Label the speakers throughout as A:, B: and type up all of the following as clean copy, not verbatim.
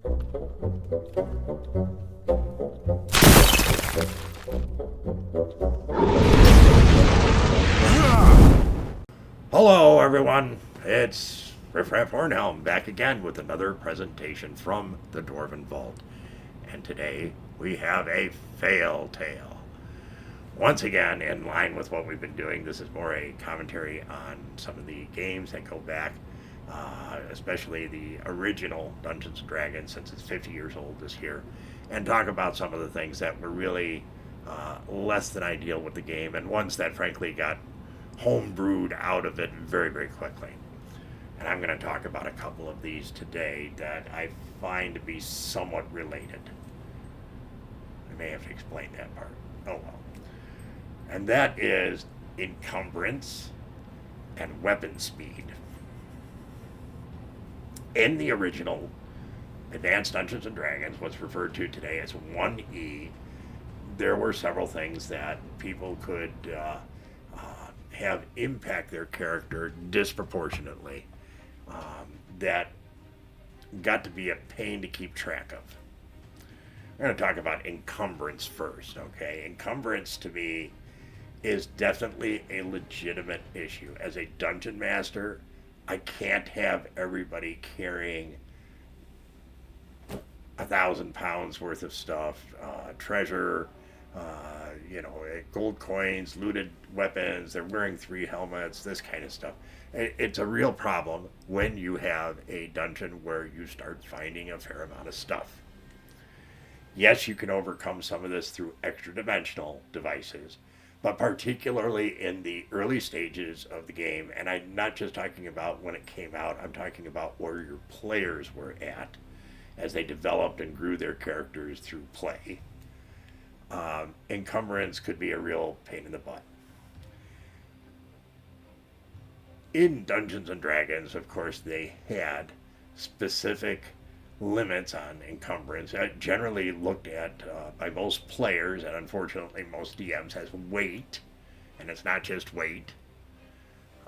A: Hello everyone, it's Riffraff Hornhelm back again with another presentation from the Dwarven Vault. And today we have a fail tale. Once again, in line with what we've been doing, this is more a commentary on some of the games that go back, especially the original Dungeons & Dragons, since it's 50 years old this year, and talk about some of the things that were really less than ideal with the game, and ones that frankly got homebrewed out of it very, very quickly. And I'm going to talk about a couple of these today that I find to be somewhat related. I may have to explain that part. Oh well. And that is encumbrance and weapon speed. In the original Advanced Dungeons & Dragons, what's referred to today as 1E, there were several things that people could have impact their character disproportionately, that got to be a pain to keep track of. We're going to talk about encumbrance first, okay? Encumbrance to me is definitely a legitimate issue. As a dungeon master, I can't have everybody carrying 1,000 pounds worth of stuff, treasure, gold coins, looted weapons, they're wearing 3 helmets, this kind of stuff. It's a real problem when you have a dungeon where you start finding a fair amount of stuff. Yes, you can overcome some of this through extra-dimensional devices, but particularly in the early stages of the game, and I'm not just talking about when it came out, I'm talking about where your players were at as they developed and grew their characters through play. Encumbrance could be a real pain in the butt. In Dungeons & Dragons, of course, they had specific limits on encumbrance, generally looked at by most players, and unfortunately most DMs, as weight, and it's not just weight,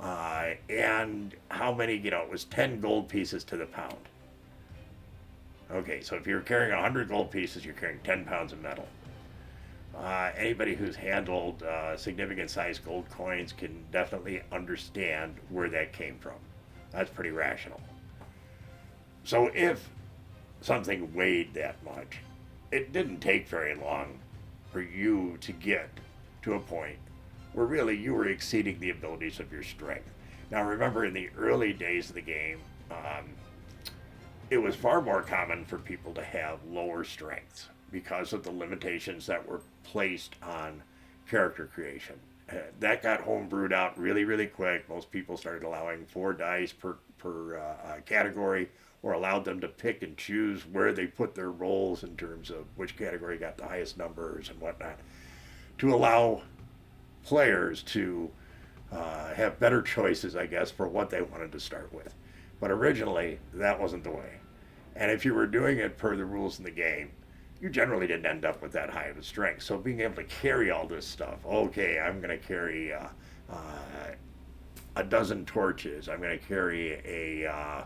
A: and how many, it was 10 gold pieces to the pound. Okay, so if you're carrying 100 gold pieces, you're carrying 10 pounds of metal. Anybody who's handled significant sized gold coins can definitely understand where that came from. That's pretty rational. So if something weighed that much, it didn't take very long for you to get to a point where really you were exceeding the abilities of your strength. Now remember, in the early days of the game, it was far more common for people to have lower strengths because of the limitations that were placed on character creation. That got homebrewed out really, really quick. Most people started allowing 4 dice per category, or allowed them to pick and choose where they put their rolls in terms of which category got the highest numbers and whatnot, to allow players to have better choices, I guess, for what they wanted to start with. But originally, that wasn't the way. And if you were doing it per the rules in the game, you generally didn't end up with that high of a strength. So being able to carry all this stuff, okay, I'm going to carry a dozen torches, I'm going to carry a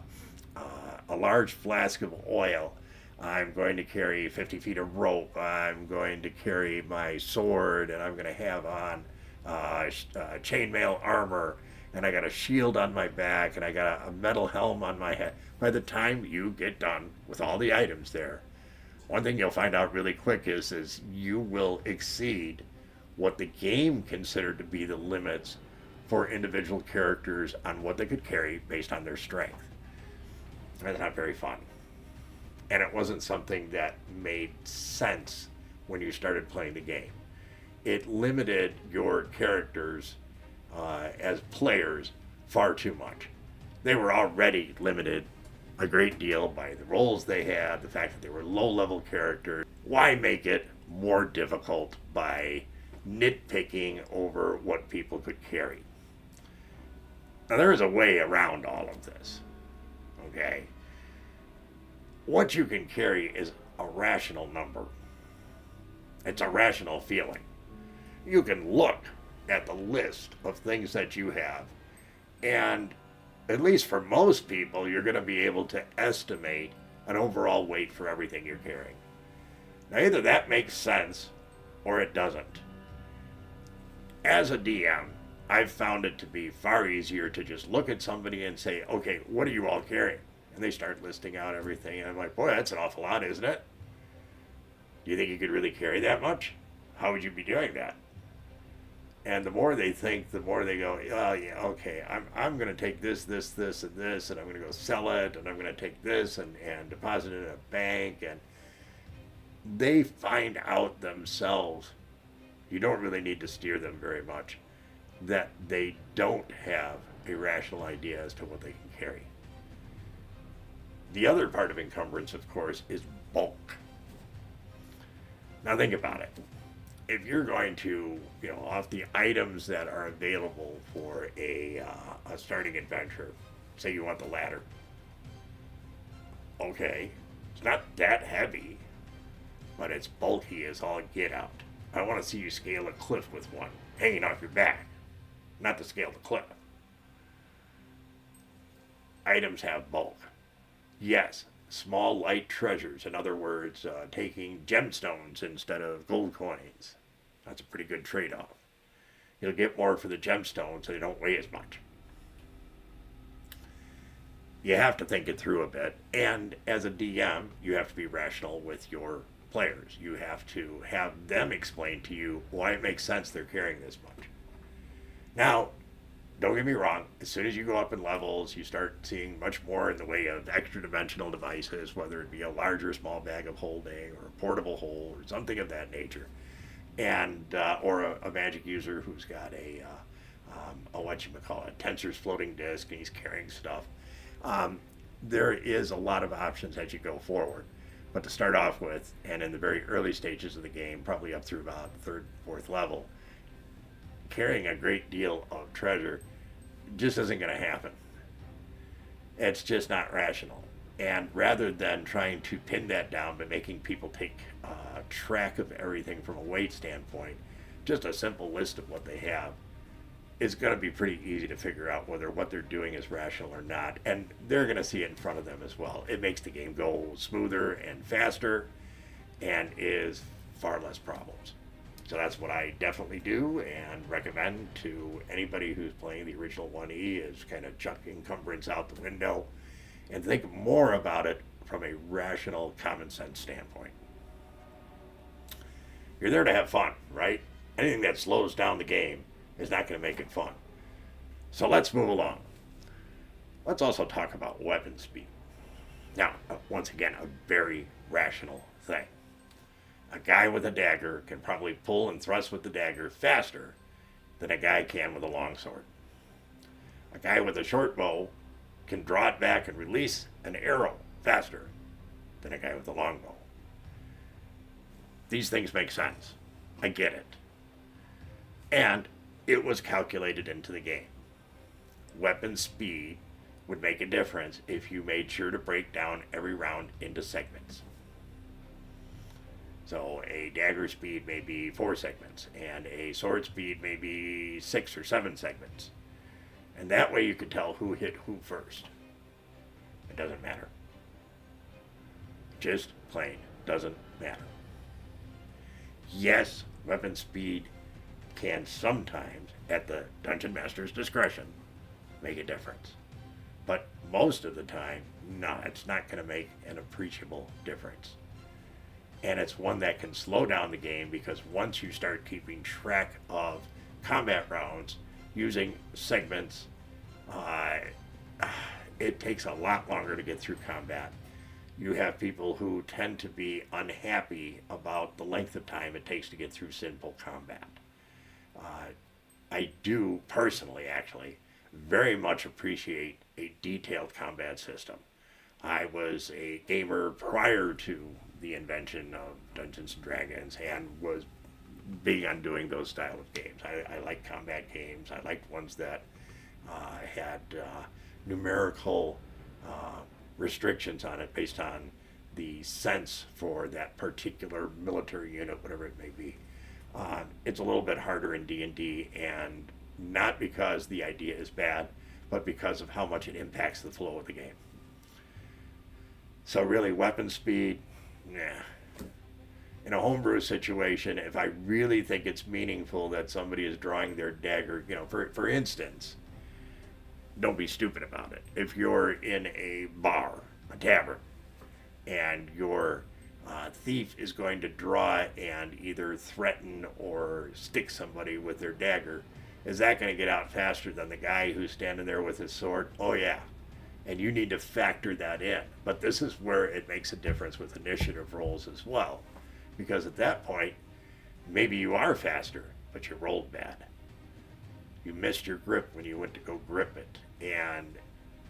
A: large flask of oil, I'm going to carry 50 feet of rope, I'm going to carry my sword, and I'm going to have on chainmail armor, and I got a shield on my back, and I got a metal helm on my head. By the time you get done with all the items there, one thing you'll find out really quick is you will exceed what the game considered to be the limits for individual characters on what they could carry based on their strength. That's not very fun. And it wasn't something that made sense when you started playing the game. It limited your characters as players far too much. They were already limited a great deal by the roles they had, the fact that they were low-level characters. Why make it more difficult by nitpicking over what people could carry? Now, there is a way around all of this, okay? What you can carry is a rational number. It's a rational feeling. You can look at the list of things that you have, and at least for most people, you're going to be able to estimate an overall weight for everything you're carrying. Now, either that makes sense or it doesn't. As a DM, I've found it to be far easier to just look at somebody and say, okay, what are you all carrying? And they start listing out everything. And I'm like, boy, that's an awful lot, isn't it? Do you think you could really carry that much? How would you be doing that? And the more they think, the more they go, oh, yeah, okay, I'm going to take this, and this, and I'm going to go sell it, and I'm going to take this and deposit it in a bank. And they find out themselves, you don't really need to steer them very much, that they don't have a rational idea as to what they can carry. The other part of encumbrance, of course, is bulk. Now think about it. If you're going to, off the items that are available for a starting adventure, say you want the ladder. Okay, it's not that heavy, but it's bulky as all get out. I want to see you scale a cliff with one hanging off your back, not to scale the cliff. Items have bulk. Yes, small, light treasures. In other words, taking gemstones instead of gold coins. That's a pretty good trade-off. You'll get more for the gemstones, so they don't weigh as much. You have to think it through a bit. And as a DM, you have to be rational with your players. You have to have them explain to you why it makes sense they're carrying this much. Now, don't get me wrong, as soon as you go up in levels, you start seeing much more in the way of extra dimensional devices, whether it be a large or small bag of holding, or a portable hole, or something of that nature. And, or a magic user who's got a Tensor's floating disk, and he's carrying stuff. There is a lot of options as you go forward. But to start off with, and in the very early stages of the game, probably up through about 3rd, 4th level, carrying a great deal of treasure just isn't going to happen. It's just not rational. And rather than trying to pin that down by making people take track of everything from a weight standpoint, just a simple list of what they have is going to be pretty easy to figure out whether what they're doing is rational or not. And they're going to see it in front of them as well. It makes the game go smoother and faster and is far less problems. So that's what I definitely do and recommend to anybody who's playing the original 1E, is kind of chuck encumbrance out the window and think more about it from a rational, common sense standpoint. You're there to have fun, right? Anything that slows down the game is not going to make it fun. So let's move along. Let's also talk about weapon speed. Now, once again, a very rational thing. A guy with a dagger can probably pull and thrust with the dagger faster than a guy can with a longsword. A guy with a short bow can draw it back and release an arrow faster than a guy with a long bow. These things make sense. I get it. And it was calculated into the game. Weapon speed would make a difference if you made sure to break down every round into segments. So a dagger speed may be 4 segments, and a sword speed may be 6 or 7 segments. And that way you could tell who hit who first. It doesn't matter. Just plain doesn't matter. Yes, weapon speed can sometimes, at the Dungeon Master's discretion, make a difference. But most of the time, no, it's not going to make an appreciable difference. And it's one that can slow down the game, because once you start keeping track of combat rounds using segments, it takes a lot longer to get through combat. You have people who tend to be unhappy about the length of time it takes to get through simple combat. I do personally, actually, very much appreciate a detailed combat system. I was a gamer prior to the invention of Dungeons and Dragons, and was big on doing those style of games. I like combat games. I liked ones that had numerical restrictions on it based on the sense for that particular military unit, whatever it may be. It's a little bit harder in D&D, and not because the idea is bad, but because of how much it impacts the flow of the game. So really, weapon speed, nah. In a homebrew situation, if I really think it's meaningful that somebody is drawing their dagger, for instance, don't be stupid about it. If you're in a bar, a tavern, and your thief is going to draw and either threaten or stick somebody with their dagger, is that going to get out faster than the guy who's standing there with his sword? Oh, yeah. And you need to factor that in. But this is where it makes a difference with initiative rolls as well. Because at that point, maybe you are faster, but you rolled bad. You missed your grip when you went to go grip it. And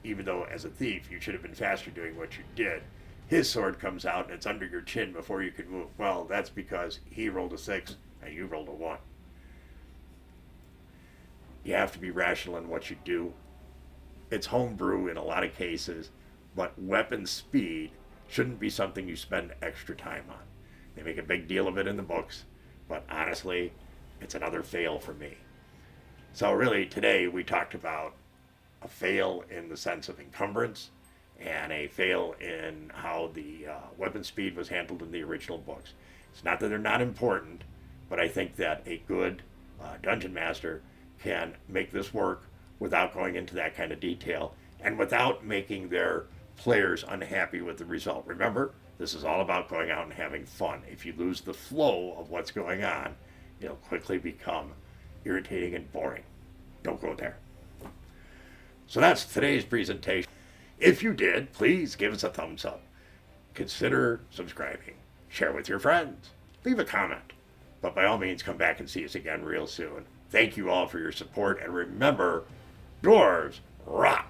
A: even though as a thief you should have been faster doing what you did, his sword comes out and it's under your chin before you can move. Well, that's because he rolled a 6 and you rolled a 1. You have to be rational in what you do. It's homebrew in a lot of cases, but weapon speed shouldn't be something you spend extra time on. They make a big deal of it in the books, but honestly, it's another fail for me. So really, today we talked about a fail in the sense of encumbrance and a fail in how the weapon speed was handled in the original books. It's not that they're not important, but I think that a good dungeon master can make this work without going into that kind of detail and without making their players unhappy with the result. Remember, this is all about going out and having fun. If you lose the flow of what's going on, it'll quickly become irritating and boring. Don't go there. So that's today's presentation. If you did, please give us a thumbs up. Consider subscribing. Share with your friends. Leave a comment. But by all means, come back and see us again real soon. Thank you all for your support. And remember, dwarves rock!